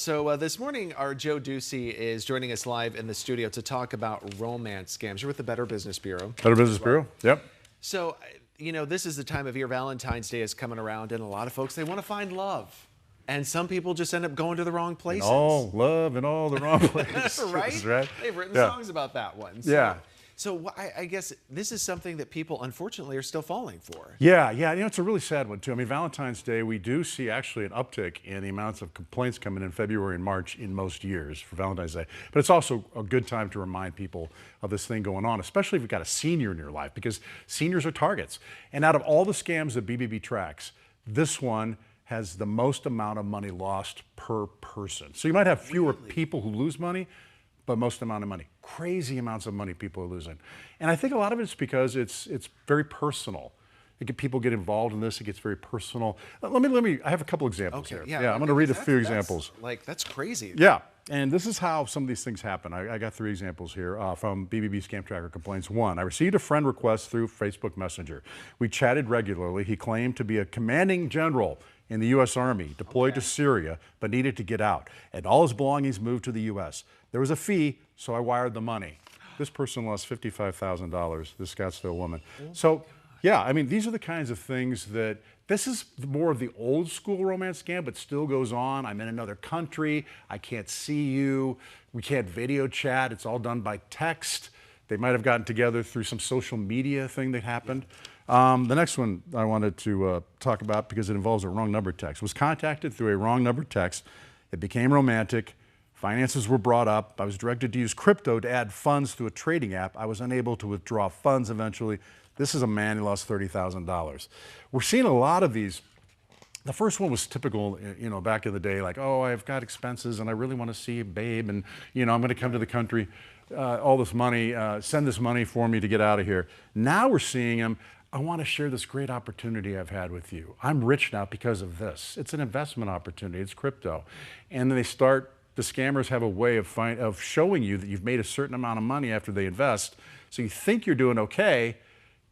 So this morning, our Joe Ducey is joining us live in the studio to talk about romance scams. You're with the Better Business Bureau. Better Business Bureau, yep. So, this is the time of year, Valentine's Day is coming around, and a lot of folks, they want to find love. And some people just end up going to the wrong places. All love in all the wrong places. Right? They've written songs about that one. So I guess this is something that people, unfortunately, are still falling for. Yeah, it's a really sad one, too. I mean, Valentine's Day, we do see actually an uptick in the amounts of complaints coming in February and March in most years for Valentine's Day. But it's also a good time to remind people of this thing going on, especially if you've got a senior in your life, because seniors are targets. And out of all the scams that BBB tracks, this one has the most amount of money lost per person. So you might have fewer people who lose money, but most amount of money. Crazy amounts of money people are losing. And I think a lot of it's because it's very personal. People get involved in this, it gets very personal. Let me, I have a couple examples here. I'm gonna read a few examples. That's crazy. Yeah, and this is how some of these things happen. I got 3 examples here from BBB Scam Tracker Complaints. 1, I received a friend request through Facebook Messenger. We chatted regularly. He claimed to be a commanding general in the U.S. Army, deployed to Syria, but needed to get out. And all his belongings moved to the U.S. There was a fee, so I wired the money. This person lost $55,000, this Scottsdale woman. So, yeah, I mean, these are the kinds of things that, this is more of the old school romance scam, but still goes on. I'm in another country, I can't see you, we can't video chat, it's all done by text. They might have gotten together through some social media thing that happened. The next one I wanted to talk about, because it involves a wrong number text. Was contacted through a wrong number text. It became romantic. Finances were brought up. I was directed to use crypto to add funds through a trading app. I was unable to withdraw funds eventually. This is a man who lost $30,000. We're seeing a lot of these. The first one was typical, back in the day, like, oh, I've got expenses and I really want to see a babe, and I'm going to come to the country, all this money, send this money for me to get out of here. Now we're seeing them. I want to share this great opportunity I've had with you. I'm rich now because of this. It's an investment opportunity, it's crypto. And then the scammers have a way of showing you that you've made a certain amount of money after they invest. So you think you're doing okay,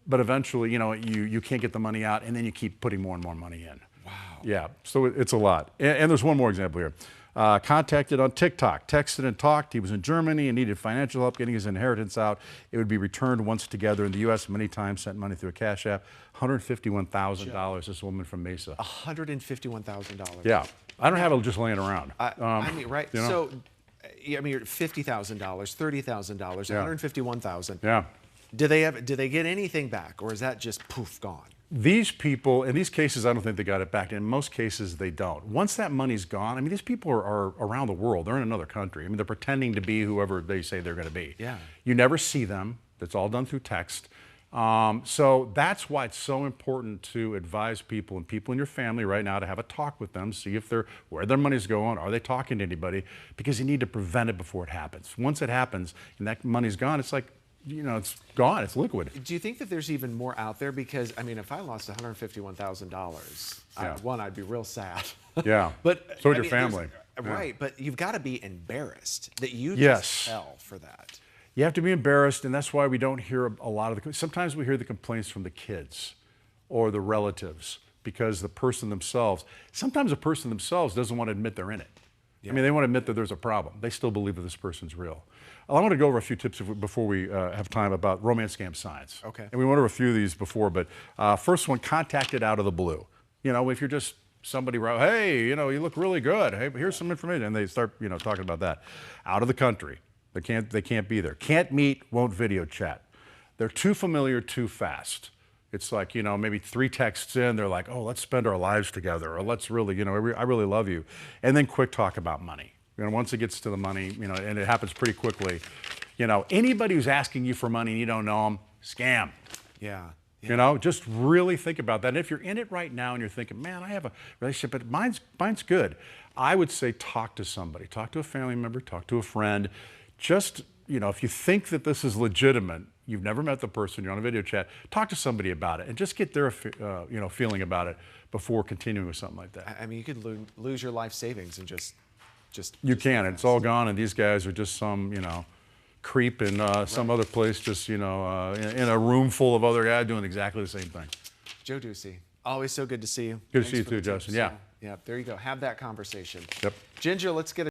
but eventually, you can't get the money out, and then you keep putting more and more money in. Wow. Yeah, so it's a lot. And there's one more example here. Contacted on TikTok, texted and talked. He was in Germany and needed financial help getting his inheritance out. It would be returned once together in the U.S. Many times, sent money through a Cash App. $151,000, this woman from Mesa. $151,000. Yeah, I don't have it just laying around. I mean, right, so, you're $50,000, $30,000, $151,000. Yeah. Do they get anything back, or is that just poof, gone? These people, in these cases, I don't think they got it back. In most cases, they don't. Once that money's gone, I mean, these people are around the world. They're in another country. I mean, they're pretending to be whoever they say they're going to be. Yeah. You never see them. It's all done through text. So that's why it's so important to advise people and people in your family right now to have a talk with them, see if where their money's going, are they talking to anybody, because you need to prevent it before it happens. Once it happens and that money's gone, it's like, it's gone, it's liquid. Do you think that there's even more out there? Because, I mean, if I lost $151,000, one, I'd be real sad. Yeah, but so would your family. Right, but you've got to be embarrassed that you just fell for that. You have to be embarrassed, and that's why we don't hear a lot of sometimes we hear the complaints from the kids or the relatives, because sometimes the person themselves doesn't want to admit they're in it. Yeah. I mean, they want to admit that there's a problem. They still believe that this person's real. I want to go over a few tips before we have time about romance scam signs. Okay. And we went over a few of these before, but first one, contacted out of the blue. If you're just somebody, hey, you look really good. Hey, here's some information, and they start, talking about that. Out of the country, they can't be there. Can't meet, won't video chat. They're too familiar, too fast. It's like, maybe 3 texts in, they're like, oh, let's spend our lives together, or let's really, I really love you. And then quick talk about money. Once it gets to the money, and it happens pretty quickly, anybody who's asking you for money and you don't know them, scam. Yeah. Just really think about that. And if you're in it right now and you're thinking, man, I have a relationship, but mine's good, I would say talk to somebody. Talk to a family member, talk to a friend. Just, if you think that this is legitimate, you've never met the person, you're on a video chat, talk to somebody about it and just get their feeling about it before continuing with something like that. I mean, you could lose your life savings and just you can. It's all gone, and these guys are just some, creep in some other place, just, in a room full of other guys doing exactly the same thing. Joe Ducey, always so good to see you. Good to see you too, Justin. Yeah. Yeah, there you go. Have that conversation. Yep. Ginger, let's get